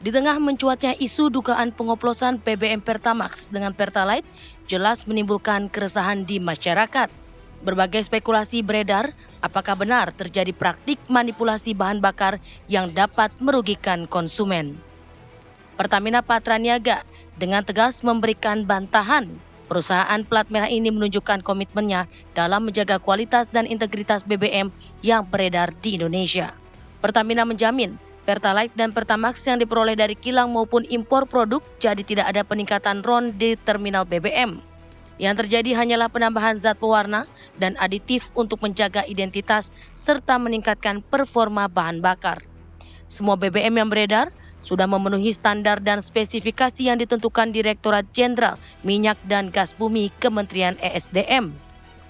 Di tengah mencuatnya isu dugaan pengoplosan BBM Pertamax dengan Pertalite jelas menimbulkan keresahan di masyarakat. Berbagai spekulasi beredar, apakah benar terjadi praktik manipulasi bahan bakar yang dapat merugikan konsumen. Pertamina Patraniaga dengan tegas memberikan bantahan. Perusahaan plat merah ini menunjukkan komitmennya dalam menjaga kualitas dan integritas BBM yang beredar di Indonesia. Pertamina menjamin Pertalite dan Pertamax yang diperoleh dari kilang maupun impor produk jadi tidak ada peningkatan RON di terminal BBM. Yang terjadi hanyalah penambahan zat pewarna dan aditif untuk menjaga identitas serta meningkatkan performa bahan bakar. Semua BBM yang beredar sudah memenuhi standar dan spesifikasi yang ditentukan Direktorat Jenderal Minyak dan Gas Bumi Kementerian ESDM.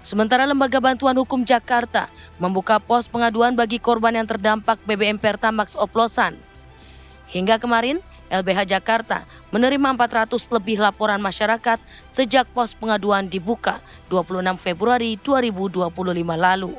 Sementara Lembaga Bantuan Hukum Jakarta membuka pos pengaduan bagi korban yang terdampak BBM Pertamax oplosan. Hingga kemarin, LBH Jakarta menerima 400 lebih laporan masyarakat sejak pos pengaduan dibuka 26 Februari 2025 lalu.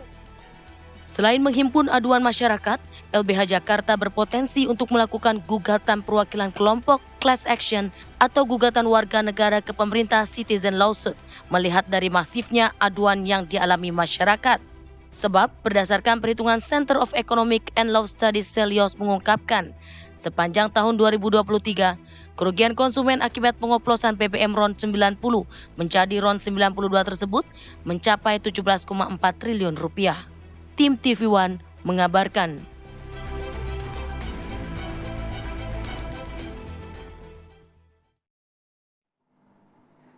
Selain menghimpun aduan masyarakat, LBH Jakarta berpotensi untuk melakukan gugatan perwakilan kelompok class action atau gugatan warga negara ke pemerintah citizen lawsuit melihat dari masifnya aduan yang dialami masyarakat. Sebab berdasarkan perhitungan Center of Economic and Law Studies Celios mengungkapkan, sepanjang tahun 2023, kerugian konsumen akibat pengoplosan BBM RON 90 menjadi RON 92 tersebut mencapai 17,4 triliun rupiah. Tim TV One mengabarkan.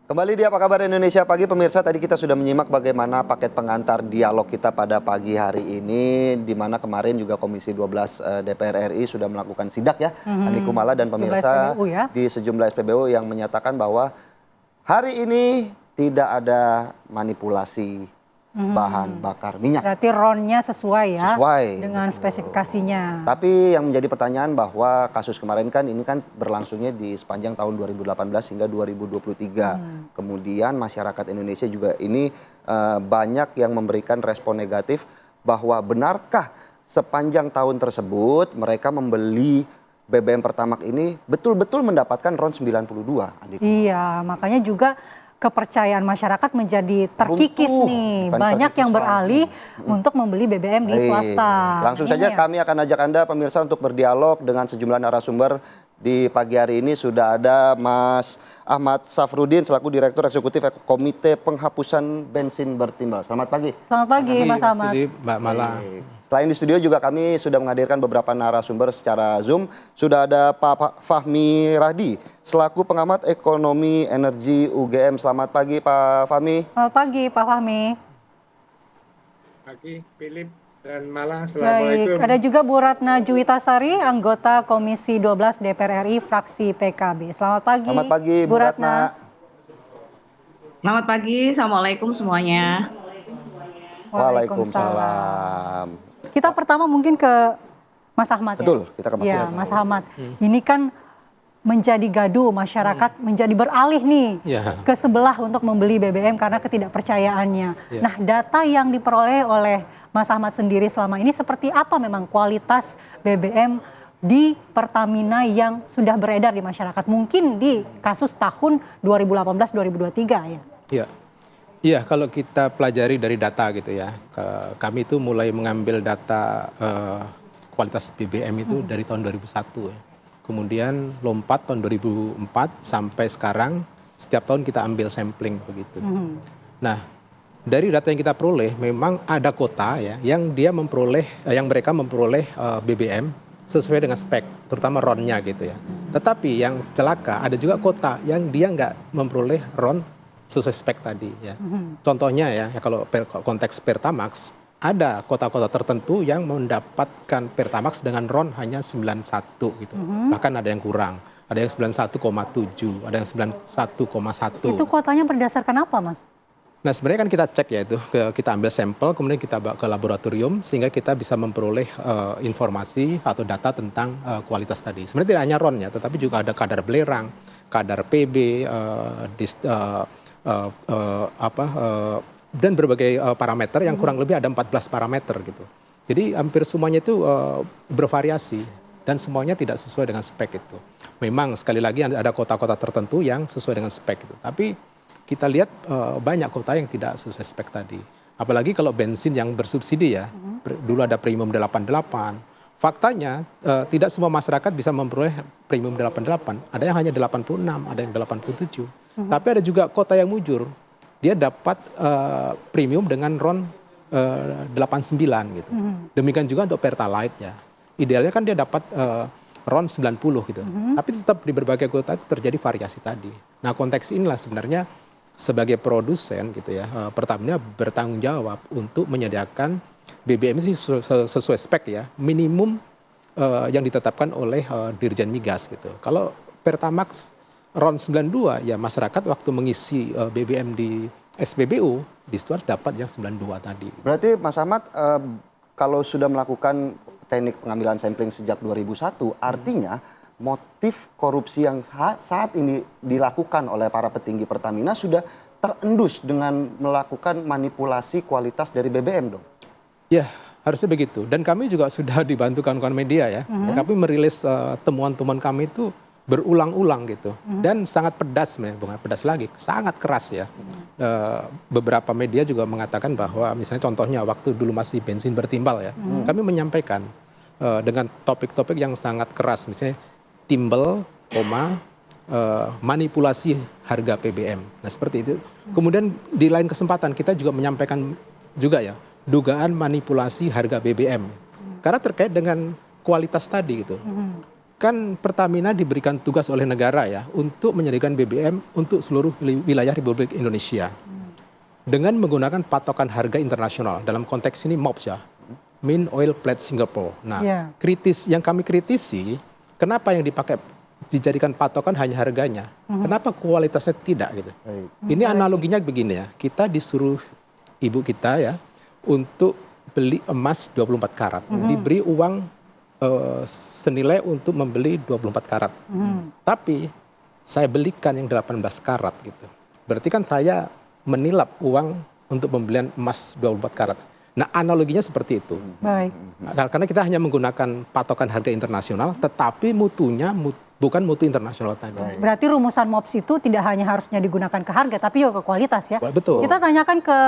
Kembali di Apa Kabar Indonesia Pagi, pemirsa. Tadi kita sudah menyimak bagaimana paket pengantar dialog kita pada pagi hari ini, di mana kemarin juga Komisi 12 DPR RI sudah melakukan sidak ya, Andi Kumala dan pemirsa SPBU, ya? Di sejumlah SPBU yang menyatakan bahwa hari ini tidak ada manipulasi bahan bakar minyak. Berarti RON-nya sesuai ya, dengan betul. spesifikasinya. Tapi yang menjadi pertanyaan bahwa kasus kemarin kan ini kan berlangsungnya di sepanjang tahun 2018 hingga 2023. Kemudian masyarakat Indonesia juga ini banyak yang memberikan respon negatif bahwa benarkah sepanjang tahun tersebut mereka membeli BBM Pertamax ini betul-betul mendapatkan RON 92. Iya, makanya juga kepercayaan masyarakat menjadi terkikis nih. Banyak yang beralih untuk membeli BBM di swasta. Langsung saja kami akan ajak Anda pemirsa untuk berdialog dengan sejumlah narasumber. Di pagi hari ini sudah ada Mas Ahmad Safrudin selaku Direktur Eksekutif Komite Penghapusan Bensin Bertimbal. Selamat pagi. Selamat pagi Mas Ahmad. Mbak Mala. Selain di studio juga kami sudah menghadirkan beberapa narasumber secara Zoom. Sudah ada Pak Fahmi Rahdi selaku pengamat ekonomi energi UGM. Selamat pagi Pak Fahmi. Selamat pagi Pak Fahmi. Pagi Philip dan Mala. Assalamualaikum. Baik, ada juga Bu Ratna Juwitasari, anggota Komisi 12 DPR RI fraksi PKB. Selamat pagi. Selamat pagi Bu Ratna. Selamat pagi, Assalamualaikum semuanya. Waalaikumsalam. Kita pertama mungkin ke Mas Ahmad. Betul, kita ke Mas Ahmad. Mas Ahmad. Ini kan menjadi gaduh, masyarakat menjadi beralih nih ke sebelah untuk membeli BBM karena ketidakpercayaannya. Nah, data yang diperoleh oleh Mas Ahmad sendiri selama ini seperti apa memang kualitas BBM di Pertamina yang sudah beredar di masyarakat? Mungkin di kasus tahun 2018-2023 ya? Iya, kalau kita pelajari dari data gitu ya, kami itu mulai mengambil data kualitas BBM itu dari tahun 2001 ya. Kemudian lompat tahun 2004 sampai sekarang, setiap tahun kita ambil sampling begitu. Nah, dari data yang kita peroleh, memang ada kota ya yang mereka memperoleh BBM sesuai dengan spek, terutama RON-nya gitu ya. Tetapi yang celaka ada juga kota yang dia nggak memperoleh RON sesuai spek tadi ya. Contohnya ya kalau konteks Pertamax, ada kota-kota tertentu yang mendapatkan Pertamax dengan RON hanya 91 gitu. Bahkan ada yang kurang, ada yang 91,7, ada yang 91,1. Itu kotanya berdasarkan apa, Mas? Nah, sebenarnya kan kita cek ya itu, kita ambil sampel, kemudian kita bawa ke laboratorium sehingga kita bisa memperoleh informasi atau data tentang kualitas tadi. Sebenarnya tidak hanya RON ya, tetapi juga ada kadar belerang, kadar PB, dan berbagai parameter yang kurang lebih ada 14 parameter gitu. Jadi hampir semuanya itu bervariasi. dan semuanya tidak sesuai dengan spek itu. Memang sekali lagi ada kota-kota tertentu yang sesuai dengan spek itu, tapi kita lihat banyak kota yang tidak sesuai spek tadi. Apalagi kalau bensin yang bersubsidi ya, dulu ada premium 88. Faktanya tidak semua masyarakat bisa memperoleh premium 88, ada yang hanya 86, ada yang 87. Tapi ada juga kota yang mujur, dia dapat premium dengan RON 89 gitu. Demikian juga untuk Pertalite ya. Idealnya kan dia dapat RON 90 gitu. Tapi tetap di berbagai kota itu terjadi variasi tadi. Nah, konteks inilah sebenarnya sebagai produsen gitu ya, Pertamina bertanggung jawab untuk menyediakan BBM sih sesuai spek ya, minimum yang ditetapkan oleh Dirjen Migas gitu. Kalau Pertamax RON 92 ya masyarakat waktu mengisi BBM di SPBU di situ harus dapat yang 92 tadi. Berarti Mas Ahmad kalau sudah melakukan teknik pengambilan sampling sejak 2001, artinya motif korupsi yang saat ini dilakukan oleh para petinggi Pertamina sudah terendus dengan melakukan manipulasi kualitas dari BBM dong? Ya, harusnya begitu. Dan kami juga sudah dibantu kawan-kawan media ya. Kami merilis temuan-temuan kami itu berulang-ulang gitu. Dan sangat pedas, bukan pedas lagi, sangat keras ya. Beberapa media juga mengatakan bahwa misalnya contohnya waktu dulu masih bensin bertimbal ya. Kami menyampaikan dengan topik-topik yang sangat keras. Misalnya timbal, manipulasi harga BBM. Nah seperti itu. Kemudian di lain kesempatan kita juga menyampaikan juga ya, dugaan manipulasi harga BBM. Karena terkait dengan kualitas tadi gitu. Kan Pertamina diberikan tugas oleh negara ya untuk menyediakan BBM untuk seluruh wilayah Republik Indonesia. Dengan menggunakan patokan harga internasional. Dalam konteks ini MOPS ya. Main Oil Plant Singapore. Nah, yang kami kritisi, kenapa yang dijadikan patokan hanya harganya? Kenapa kualitasnya tidak gitu? Ini analoginya begini ya. Kita disuruh ibu kita ya untuk beli emas 24 karat, diberi uang senilai untuk membeli 24 karat. Tapi saya belikan yang 18 karat gitu. Berarti kan saya menilap uang untuk pembelian emas 24 karat. Nah, analoginya seperti itu. Baik. Karena kita hanya menggunakan patokan harga internasional, tetapi mutunya bukan mutu internasional tadi. Berarti rumusan MOPS itu tidak hanya harusnya digunakan ke harga, tapi juga ke kualitas ya. Betul. Kita tanyakan ke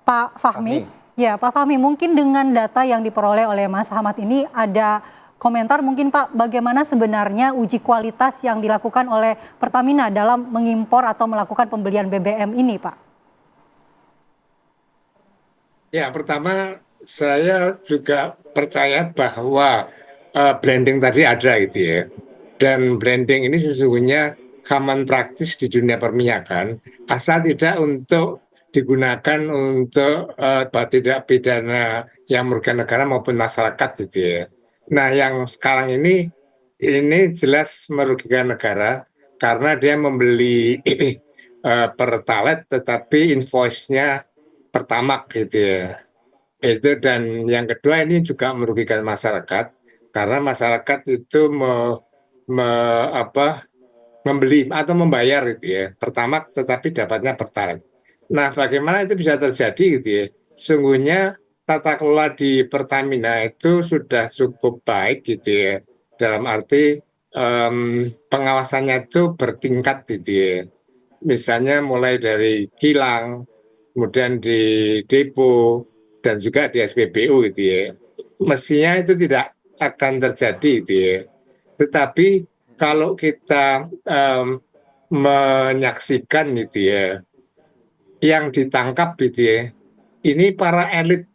Pak Fahmi. Ya, Pak Fahmi, mungkin dengan data yang diperoleh oleh Mas Ahmad ini ada komentar mungkin Pak, bagaimana sebenarnya uji kualitas yang dilakukan oleh Pertamina dalam mengimpor atau melakukan pembelian BBM ini, Pak? Ya, pertama saya juga percaya bahwa blending tadi ada gitu ya. Dan blending ini sesungguhnya common practice di dunia perminyakan, asal tidak untuk digunakan untuk tindak pidana yang merugikan negara maupun masyarakat gitu ya. Nah, yang sekarang ini jelas merugikan negara karena dia membeli Pertalite tetapi invoice-nya Pertamax gitu ya. Itu, dan yang kedua ini juga merugikan masyarakat karena masyarakat itu membeli atau membayar gitu ya Pertamax tetapi dapatnya Pertalite. Nah, bagaimana itu bisa terjadi gitu ya? Sungguhnya tata kelola di Pertamina itu sudah cukup baik gitu ya. Dalam arti pengawasannya itu bertingkat gitu ya. Misalnya mulai dari kilang, kemudian di depo, dan juga di SPBU gitu ya. Mestinya itu tidak akan terjadi gitu ya. Tetapi kalau kita menyaksikan gitu ya, yang ditangkap gitu ya, ini para elit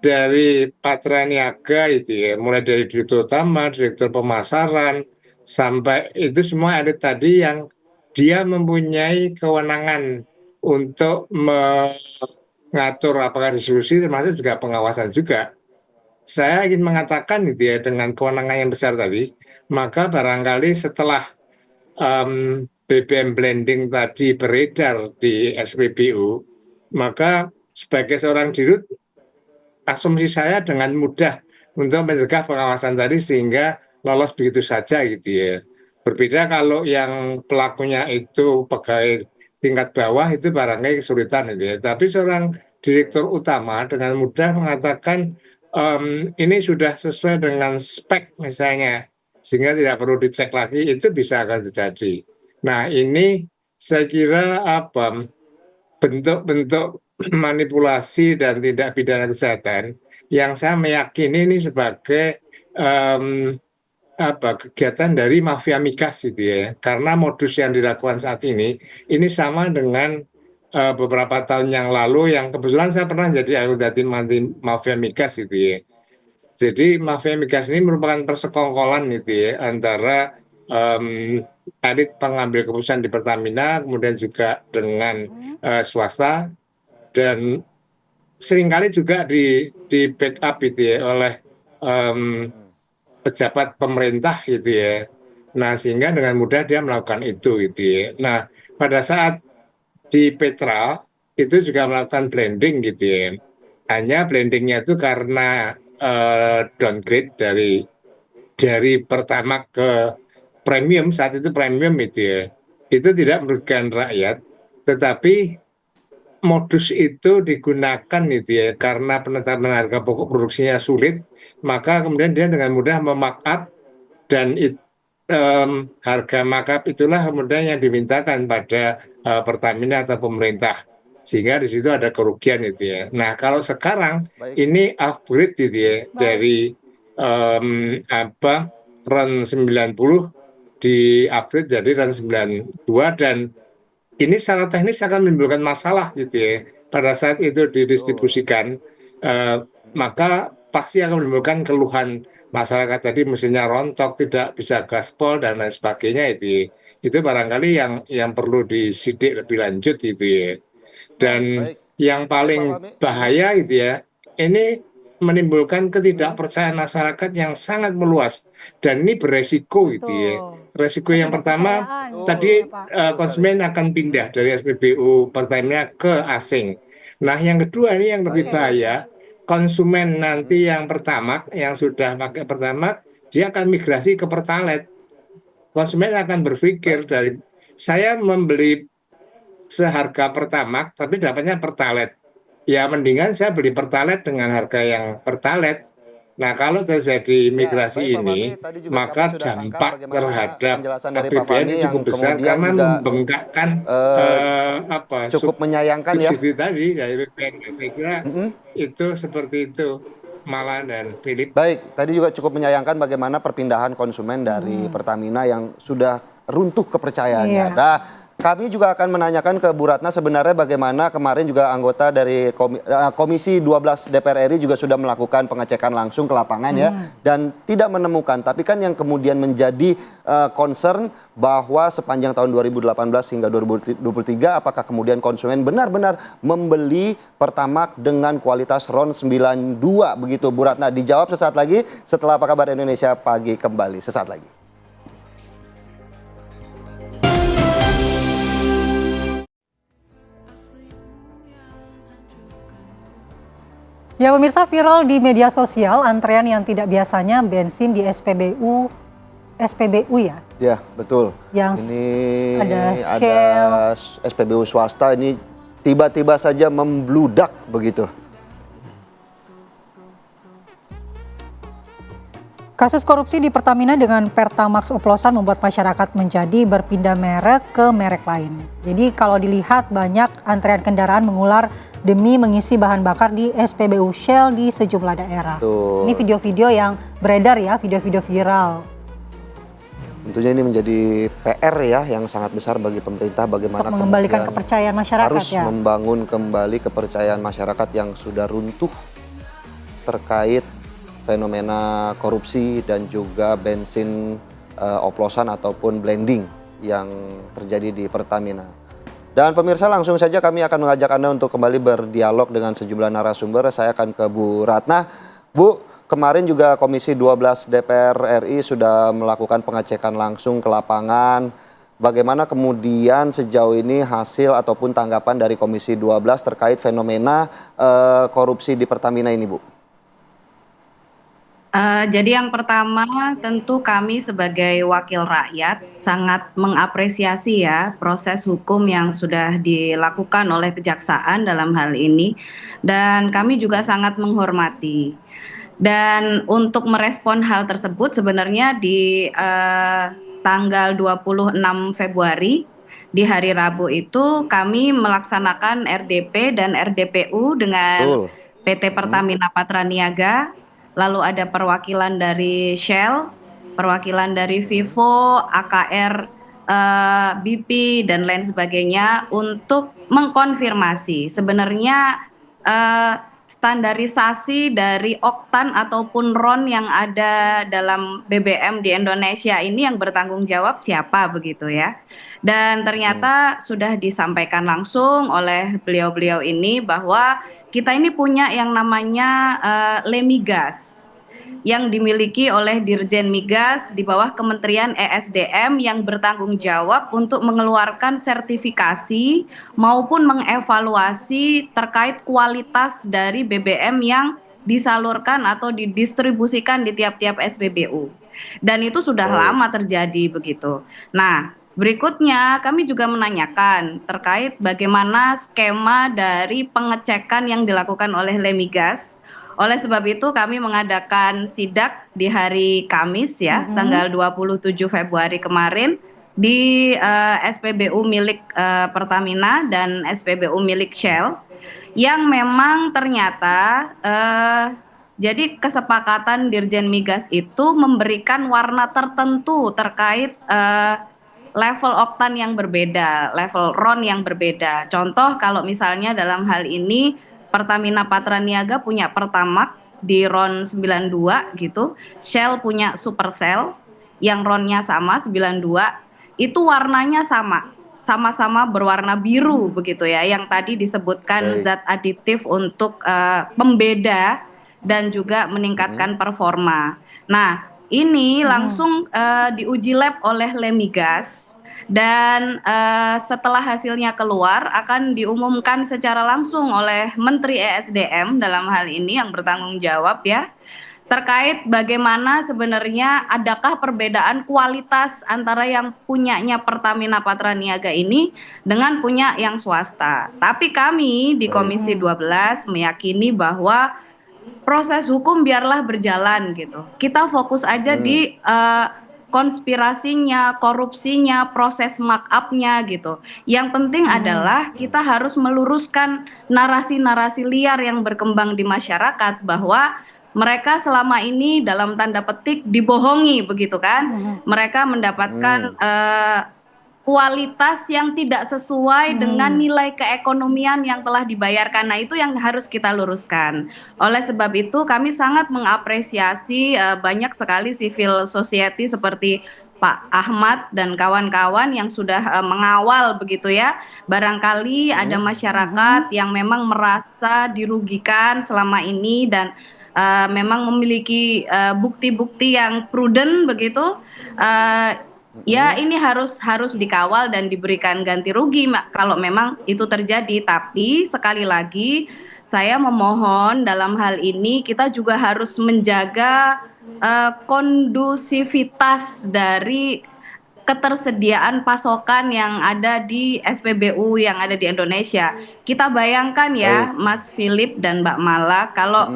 dari Patra Niaga gitu ya, mulai dari direktur utama, direktur pemasaran, sampai itu semua elit tadi yang dia mempunyai kewenangan untuk mengatur apakah distribusi termasuk juga pengawasan juga. Saya ingin mengatakan gitu ya, dengan kewenangan yang besar tadi, maka barangkali setelah BBM blending tadi beredar di SPBU, maka sebagai seorang dirut, asumsi saya dengan mudah untuk mencegah pengawasan tadi sehingga lolos begitu saja gitu ya. Berbeda kalau yang pelakunya itu pegawai tingkat bawah itu barangkali kesulitan gitu ya. Tapi seorang direktur utama dengan mudah mengatakan ini sudah sesuai dengan spek misalnya, sehingga tidak perlu dicek lagi, itu bisa akan terjadi. Nah, ini saya kira bentuk-bentuk manipulasi dan tindak pidana kesehatan yang saya meyakini ini sebagai kegiatan dari mafia migas gitu ya. Karena modus yang dilakukan saat ini sama dengan beberapa tahun yang lalu yang kebetulan saya pernah jadi anggota tim anti mafia migas gitu ya. Jadi mafia migas ini merupakan persekongkolan gitu ya antara elit pengambil keputusan di Pertamina, kemudian juga dengan swasta, dan seringkali juga di backup gitu ya oleh pejabat pemerintah gitu ya. Nah, sehingga dengan mudah dia melakukan itu gitu ya. Nah, pada saat di Petra itu juga melakukan blending gitu ya. Hanya blendingnya itu karena downgrade dari Pertamax ke premium, saat itu premium itu ya. Itu tidak merugikan rakyat, tetapi modus itu digunakan gitu ya, karena penetapan harga pokok produksinya sulit, maka kemudian dia dengan mudah memarkup, dan harga markup itulah kemudian yang dimintakan pada Pertamina atau pemerintah, sehingga di situ ada kerugian itu ya. Nah, kalau sekarang ini upgrade gitu ya, dari RON 90 di upgrade jadi RON 92, dan ini secara teknis akan menimbulkan masalah gitu ya. Pada saat itu didistribusikan, maka pasti akan menimbulkan keluhan masyarakat tadi, mesinnya rontok, tidak bisa gaspol dan lain sebagainya itu ya. Itu barangkali yang perlu disidik lebih lanjut gitu ya. Dan yang paling bahaya gitu ya, ini menimbulkan ketidakpercayaan masyarakat yang sangat meluas, dan ini beresiko gitu ya. Resiko yang pertama tadi konsumen akan pindah dari SPBU Pertamina ke asing. Nah, yang kedua ini yang lebih bahaya, konsumen nanti yang Pertamax, yang sudah pakai Pertamax, dia akan migrasi ke Pertalite. Konsumen akan berpikir, dari saya membeli seharga Pertamax tapi dapatnya Pertalite, ya mendingan saya beli Pertalite dengan harga yang Pertalite. Nah, kalau terjadi migrasi ini, maka dampak terhadap APBN itu cukup besar, karena membengkakkan cukup menyayangkan ya tadi dari BPN. Saya kira itu seperti itu, Mala dan Philip. Baik, tadi juga cukup menyayangkan bagaimana perpindahan konsumen dari Pertamina yang sudah runtuh kepercayaannya. Nah, kami juga akan menanyakan ke Bu Ratna sebenarnya bagaimana kemarin juga anggota dari Komisi 12 DPR RI juga sudah melakukan pengecekan langsung ke lapangan ya, dan tidak menemukan. Tapi kan yang kemudian menjadi concern bahwa sepanjang tahun 2018 hingga 2023 apakah kemudian konsumen benar-benar membeli Pertamax dengan kualitas RON 92 begitu, Bu Ratna? Dijawab sesaat lagi setelah Apa Kabar Indonesia Pagi kembali sesaat lagi. Ya pemirsa, viral di media sosial antrean yang tidak biasanya bensin di SPBU ya? Ya, betul. Yang ini ada SPBU swasta ini tiba-tiba saja membludak begitu. Kasus korupsi di Pertamina dengan Pertamax oplosan membuat masyarakat menjadi berpindah merek ke merek lain. Jadi kalau dilihat banyak antrean kendaraan mengular demi mengisi bahan bakar di SPBU Shell di sejumlah daerah. Tuh. Ini video-video yang beredar ya, video-video viral. Tentunya ini menjadi PR ya yang sangat besar bagi pemerintah, bagaimana untuk mengembalikan kepercayaan masyarakat harus ya. Membangun kembali kepercayaan masyarakat yang sudah runtuh terkait fenomena korupsi dan juga bensin oplosan ataupun blending yang terjadi di Pertamina. Dan pemirsa, langsung saja kami akan mengajak Anda untuk kembali berdialog dengan sejumlah narasumber. Saya akan ke Bu Ratna. Bu, kemarin juga Komisi 12 DPR RI sudah melakukan pengecekan langsung ke lapangan. Bagaimana kemudian sejauh ini hasil ataupun tanggapan dari Komisi 12 terkait fenomena korupsi di Pertamina ini, Bu? Jadi yang pertama tentu kami sebagai wakil rakyat sangat mengapresiasi ya proses hukum yang sudah dilakukan oleh kejaksaan dalam hal ini, dan kami juga sangat menghormati. Dan untuk merespon hal tersebut sebenarnya di tanggal 26 Februari di hari Rabu itu kami melaksanakan RDP dan RDPU dengan PT Pertamina Patraniaga, lalu ada perwakilan dari Shell, perwakilan dari Vivo, AKR, BP dan lain sebagainya untuk mengkonfirmasi sebenarnya standarisasi dari oktan ataupun RON yang ada dalam BBM di Indonesia ini yang bertanggung jawab siapa begitu ya. Dan ternyata sudah disampaikan langsung oleh beliau-beliau ini bahwa kita ini punya yang namanya Lemigas yang dimiliki oleh Dirjen Migas di bawah Kementerian ESDM yang bertanggung jawab untuk mengeluarkan sertifikasi maupun mengevaluasi terkait kualitas dari BBM yang disalurkan atau didistribusikan di tiap-tiap SPBU. Dan itu sudah lama terjadi begitu. Nah, berikutnya kami juga menanyakan terkait bagaimana skema dari pengecekan yang dilakukan oleh Lemigas. Oleh sebab itu kami mengadakan sidak di hari Kamis ya, tanggal 27 Februari kemarin di SPBU milik Pertamina dan SPBU milik Shell yang memang ternyata jadi kesepakatan Dirjen Migas itu memberikan warna tertentu terkait level oktan yang berbeda, level RON yang berbeda. Contoh kalau misalnya dalam hal ini Pertamina Patraniaga punya Pertamax di RON 92 gitu, Shell punya Supercell yang RON-nya sama 92, itu warnanya sama-sama berwarna biru begitu ya, yang tadi disebutkan zat aditif untuk pembeda dan juga meningkatkan performa. Nah, ini langsung diuji lab oleh Lemigas. Dan setelah hasilnya keluar akan diumumkan secara langsung oleh Menteri ESDM dalam hal ini yang bertanggung jawab ya, terkait bagaimana sebenarnya adakah perbedaan kualitas antara yang punyanya Pertamina Patraniaga ini dengan punya yang swasta. Tapi kami di Komisi 12 meyakini bahwa proses hukum biarlah berjalan gitu. Kita fokus aja di konspirasinya, korupsinya, proses markup-nya gitu. Yang penting adalah kita harus meluruskan narasi-narasi liar yang berkembang di masyarakat bahwa mereka selama ini dalam tanda petik dibohongi begitu kan. Mereka mendapatkan kualitas yang tidak sesuai dengan nilai keekonomian yang telah dibayarkan. Nah, itu yang harus kita luruskan. Oleh sebab itu kami sangat mengapresiasi banyak sekali civil society seperti Pak Ahmad dan kawan-kawan yang sudah mengawal begitu ya. Barangkali ada masyarakat yang memang merasa dirugikan selama ini dan memang memiliki bukti-bukti yang prudent begitu. Ya, ini harus dikawal dan diberikan ganti rugi kalau memang itu terjadi. Tapi sekali lagi saya memohon dalam hal ini kita juga harus menjaga kondusivitas dari ketersediaan pasokan yang ada di SPBU yang ada di Indonesia. Kita bayangkan ya, Mas Philip dan Mbak Mala, kalau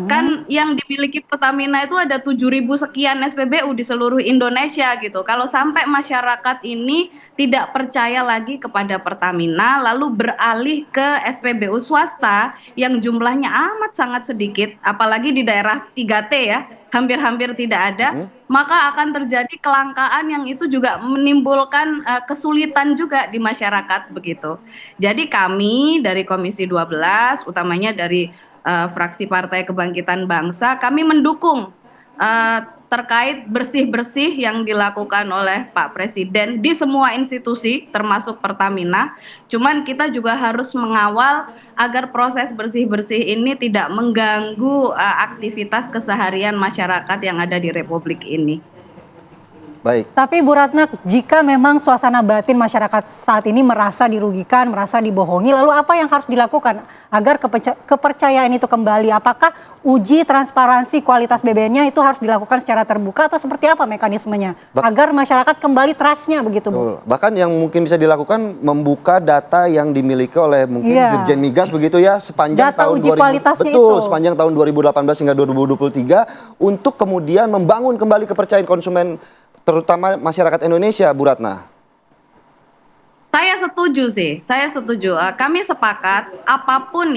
kan yang dimiliki Pertamina itu ada 7.000 sekian SPBU di seluruh Indonesia gitu. Kalau sampai masyarakat ini tidak percaya lagi kepada Pertamina, lalu beralih ke SPBU swasta yang jumlahnya amat sangat sedikit, apalagi di daerah 3T ya, hampir-hampir tidak ada, maka akan terjadi kelangkaan yang itu juga menimbulkan kesulitan juga di masyarakat begitu. Jadi kami dari Komisi 12, utamanya dari fraksi Partai Kebangkitan Bangsa, kami mendukung terkait bersih-bersih yang dilakukan oleh Pak Presiden di semua institusi termasuk Pertamina. Cuman kita juga harus mengawal agar proses bersih-bersih ini tidak mengganggu aktivitas keseharian masyarakat yang ada di Republik ini. Baik. Tapi Bu Ratna, jika memang suasana batin masyarakat saat ini merasa dirugikan, merasa dibohongi, lalu apa yang harus dilakukan agar kepercayaan itu kembali? Apakah uji transparansi kualitas BBM-nya itu harus dilakukan secara terbuka atau seperti apa mekanismenya? Agar masyarakat kembali trust-nya begitu, Bu? Bahkan yang mungkin bisa dilakukan membuka data yang dimiliki oleh mungkin Dirjen Migas begitu ya sepanjang data tahun uji kualitasnya itu. Sepanjang tahun 2018 hingga 2023 untuk kemudian membangun kembali kepercayaan konsumen terutama masyarakat Indonesia, Bu Ratna. Saya setuju sih, saya setuju. Kami sepakat apapun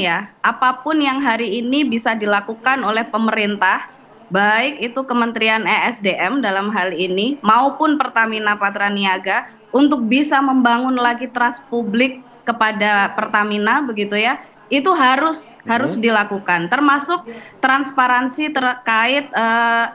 yang hari ini bisa dilakukan oleh pemerintah, baik itu Kementerian ESDM dalam hal ini maupun Pertamina Patraniaga untuk bisa membangun lagi trust publik kepada Pertamina begitu ya. Itu harus dilakukan, termasuk transparansi terkait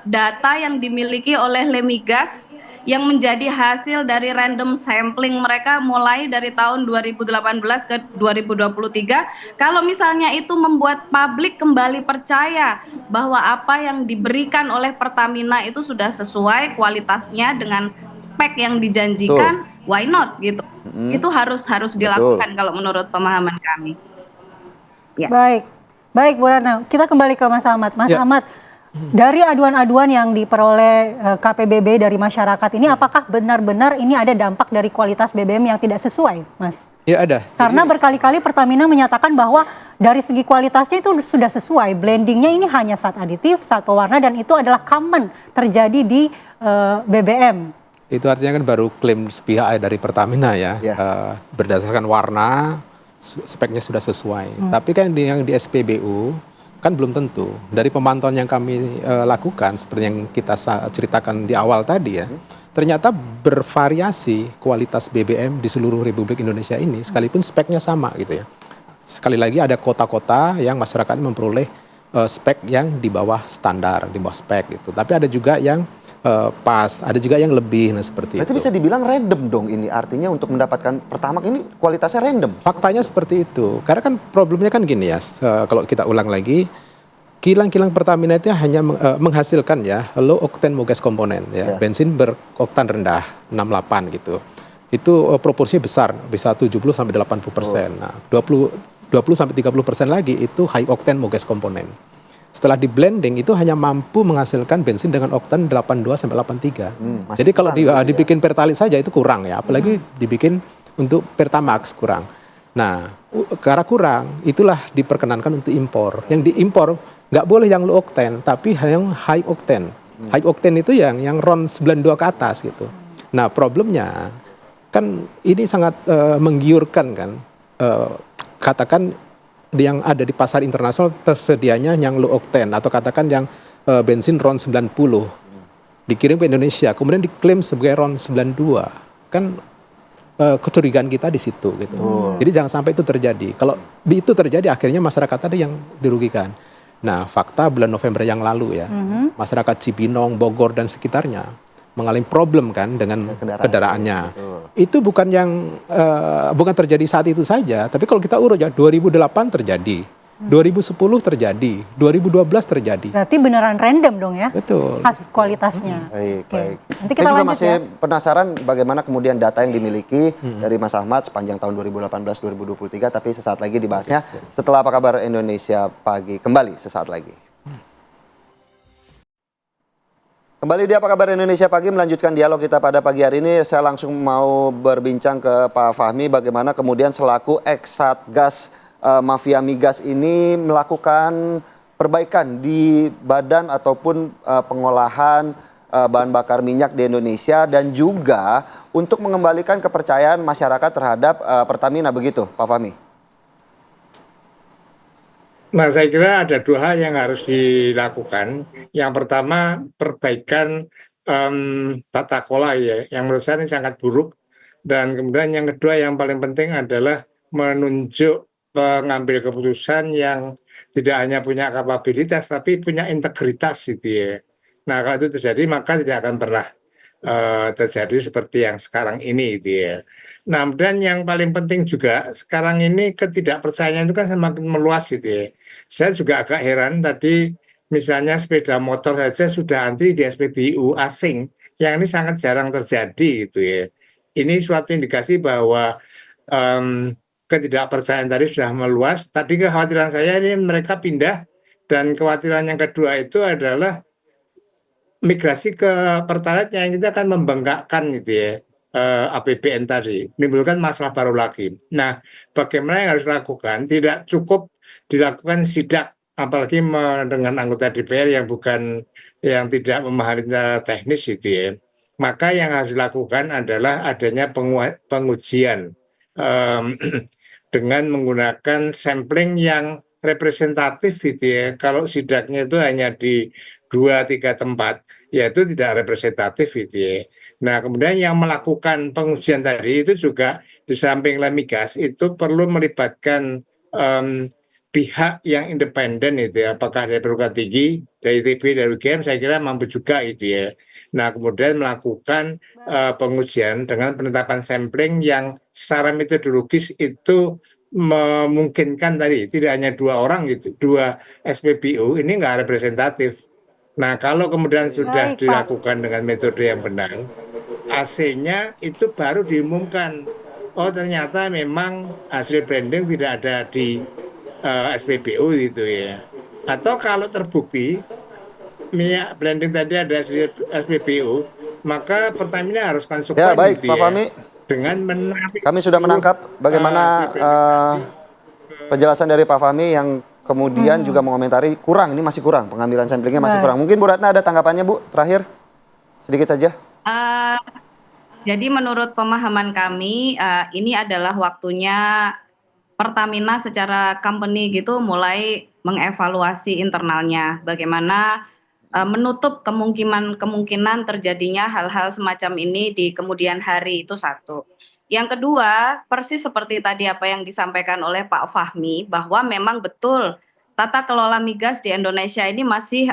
data yang dimiliki oleh Lemigas yang menjadi hasil dari random sampling mereka mulai dari tahun 2018 ke 2023. Kalau misalnya itu membuat publik kembali percaya bahwa apa yang diberikan oleh Pertamina itu sudah sesuai kualitasnya dengan spek yang dijanjikan, why not gitu. Itu harus dilakukan kalau menurut pemahaman kami. Ya. Baik Bu Ratna, kita kembali ke Mas Ahmad. Mas Ahmad, dari aduan-aduan yang diperoleh KPBB dari masyarakat ini, apakah benar-benar ini ada dampak dari kualitas BBM yang tidak sesuai, Mas? Ya ada. Karena berkali-kali Pertamina menyatakan bahwa dari segi kualitasnya itu sudah sesuai, blendingnya ini hanya zat aditif, zat pewarna, dan itu adalah common terjadi di BBM. Itu artinya kan baru klaim sepihak dari Pertamina ya, berdasarkan warna, speknya sudah sesuai. Tapi kan yang di SPBU kan belum tentu. Dari pemantauan yang kami lakukan seperti yang kita ceritakan di awal tadi ya, ternyata bervariasi kualitas BBM di seluruh Republik Indonesia ini sekalipun speknya sama gitu ya. Sekali lagi ada kota-kota yang masyarakat memperoleh spek yang di bawah standar, di bawah spek gitu. Tapi ada juga yang pas, ada juga yang lebih, nah seperti itu. Berarti bisa dibilang random dong ini, artinya untuk mendapatkan Pertamax ini kualitasnya random? Faktanya seperti itu, karena kan problemnya kan gini ya, kalau kita ulang lagi, kilang-kilang Pertamina itu hanya menghasilkan ya low octane mogas komponen ya, bensin beroktan rendah 68 gitu. Itu proporsinya besar, bisa 70-80%. Nah, 20-30% lagi itu high octane mogas komponen. Setelah di blending itu hanya mampu menghasilkan bensin dengan oktan 82-83. Jadi kalau dibikin Pertalite saja itu kurang ya, apalagi dibikin untuk Pertamax kurang. Nah, karena kurang, itulah diperkenankan untuk impor. Yang diimpor nggak boleh yang low octane, tapi yang high octane. High octane itu yang RON 92 ke atas gitu. Nah, problemnya kan ini sangat menggiurkan kan. Katakan yang ada di pasar internasional tersedianya yang low octane atau katakan yang bensin RON 90 dikirim ke Indonesia kemudian diklaim sebagai RON 92 kan kecurigaan kita di situ gitu. Jadi jangan sampai itu terjadi. Kalau itu terjadi akhirnya masyarakat tadi yang dirugikan. Nah, fakta bulan November yang lalu ya, masyarakat Cibinong, Bogor dan sekitarnya mengalami problem kan dengan kendaraannya. Itu bukan bukan terjadi saat itu saja, tapi kalau kita urut ya 2008 terjadi, 2010 terjadi, 2012 terjadi. Berarti beneran random dong ya? Betul. Khas kualitasnya. Baik. Nanti kita Saya juga lanjut masih ya. penasaran bagaimana kemudian data yang dimiliki dari Mas Ahmad sepanjang tahun 2018-2023, tapi sesaat lagi dibahasnya setelah Apa Kabar Indonesia Pagi kembali sesaat lagi. Kembali di Apa Kabar Indonesia Pagi melanjutkan dialog kita pada pagi hari ini. Saya langsung mau berbincang ke Pak Fahmi bagaimana kemudian selaku ex-Satgas mafia migas ini melakukan perbaikan di badan ataupun pengolahan bahan bakar minyak di Indonesia dan juga untuk mengembalikan kepercayaan masyarakat terhadap Pertamina begitu, Pak Fahmi. Nah, saya kira ada dua hal yang harus dilakukan. Yang pertama, perbaikan tata kelola ya, yang menurut saya ini sangat buruk. Dan kemudian yang kedua yang paling penting adalah menunjuk pengambil keputusan yang tidak hanya punya kapabilitas, tapi punya integritas gitu ya. Nah, kalau itu terjadi, maka tidak akan pernah terjadi seperti yang sekarang ini gitu ya. Nah, dan yang paling penting juga, sekarang ini ketidakpercayaan itu kan semakin meluas gitu ya. Saya juga agak heran tadi misalnya sepeda motor saja sudah antri di SPBU asing yang ini sangat jarang terjadi gitu ya. Ini suatu indikasi bahwa ketidakpercayaan tadi sudah meluas. Tadi kekhawatiran saya ini mereka pindah, dan kekhawatiran yang kedua itu adalah migrasi ke Pertalite yang kita akan membengkakkan gitu ya, APBN tadi, menimbulkan masalah baru lagi. Nah, bagaimana yang harus dilakukan? Tidak cukup dilakukan sidak, apalagi dengan anggota DPR yang tidak memahami secara teknis gitu ya. Maka yang harus dilakukan adalah adanya pengujian dengan menggunakan sampling yang representatif gitu ya. Kalau sidaknya itu hanya di 2-3 tempat, ya itu tidak representatif gitu ya. Nah, kemudian yang melakukan pengujian tadi itu juga di samping Lemigas itu perlu melibatkan pihak yang independen itu ya, apakah dari perguruan tinggi, dari ITB, dari UGM, saya kira mampu juga itu ya. Nah, kemudian melakukan pengujian dengan penetapan sampling yang secara metodologis itu memungkinkan tadi, tidak hanya 2 orang gitu, 2 SPBU ini nggak representatif. Nah, kalau kemudian sudah dilakukan dengan metode yang benar, hasilnya itu baru diumumkan. Oh, ternyata memang hasil branding tidak ada di SPBU gitu ya. Atau kalau terbukti minyak blending tadi ada SPBU, maka Pertamina harus konsekuen Ya, baik, gitu Pak Fahmi. dengan menarik. Kami sudah menangkap bagaimana penjelasan dari Pak Fahmi yang kemudian juga mengomentari ini masih kurang, pengambilan samplingnya masih kurang. Mungkin Bu Ratna ada tanggapannya, Bu, terakhir sedikit saja. Jadi menurut pemahaman kami, ini adalah waktunya Pertamina secara company gitu mulai mengevaluasi internalnya, bagaimana menutup kemungkinan terjadinya hal-hal semacam ini di kemudian hari, itu satu. Yang kedua, persis seperti tadi apa yang disampaikan oleh Pak Fahmi, bahwa memang betul tata kelola migas di Indonesia ini masih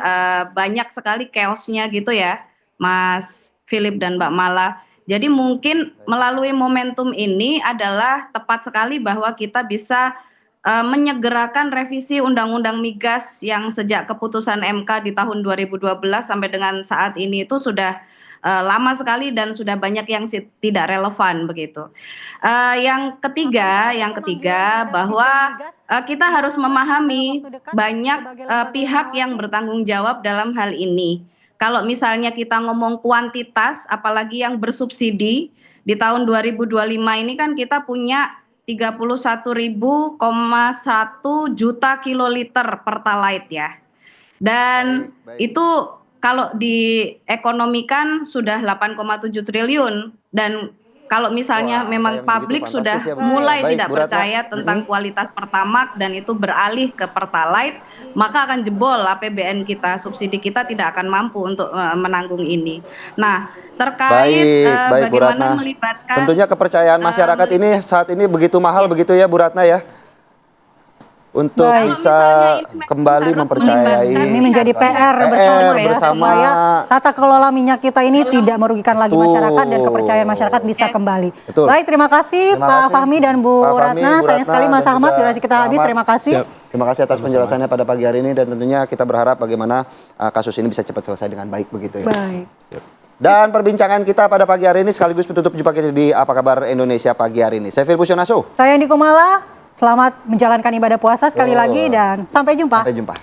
banyak sekali chaosnya gitu ya, Mas Philip dan Mbak Mala. Jadi mungkin melalui momentum ini adalah tepat sekali bahwa kita bisa menyegerakan revisi Undang-Undang Migas yang sejak keputusan MK di tahun 2012 sampai dengan saat ini itu sudah lama sekali dan sudah banyak yang tidak relevan begitu. Yang ketiga bahwa kita harus memahami banyak pihak yang bertanggung jawab dalam hal ini. Kalau misalnya kita ngomong kuantitas, apalagi yang bersubsidi, di tahun 2025 ini kan kita punya 31.1 juta kiloliter Pertalite ya. Dan itu kalau diekonomikan sudah 8,7 triliun, dan kalau misalnya memang publik sudah mulai tidak percaya tentang kualitas Pertamax dan itu beralih ke Pertalite, maka akan jebol APBN kita, subsidi kita tidak akan mampu untuk menanggung ini. Nah, terkait bagaimana melibatkan, tentunya kepercayaan masyarakat ini saat ini begitu mahal begitu ya, Bu Ratna ya, untuk bisa kembali mempercayai. Ini menjadi PR bersama ya, supaya tata kelola minyak kita ini tidak merugikan lagi masyarakat dan kepercayaan masyarakat bisa kembali. Betul. Baik, terima kasih Pak Fahmi dan Bu Ratna. Sayang sekali Mas Ahmad, durasi kita habis. Terima kasih. Terima kasih atas penjelasannya pada pagi hari ini, dan tentunya kita berharap bagaimana kasus ini bisa cepat selesai dengan baik begitu ya. Baik. Dan perbincangan kita pada pagi hari ini sekaligus penutup jumpa kita di Apa Kabar Indonesia pagi hari ini. Saya Firbusyah Naso. Saya Andi Kumala. Selamat menjalankan ibadah puasa sekali lagi dan sampai jumpa. Sampai jumpa.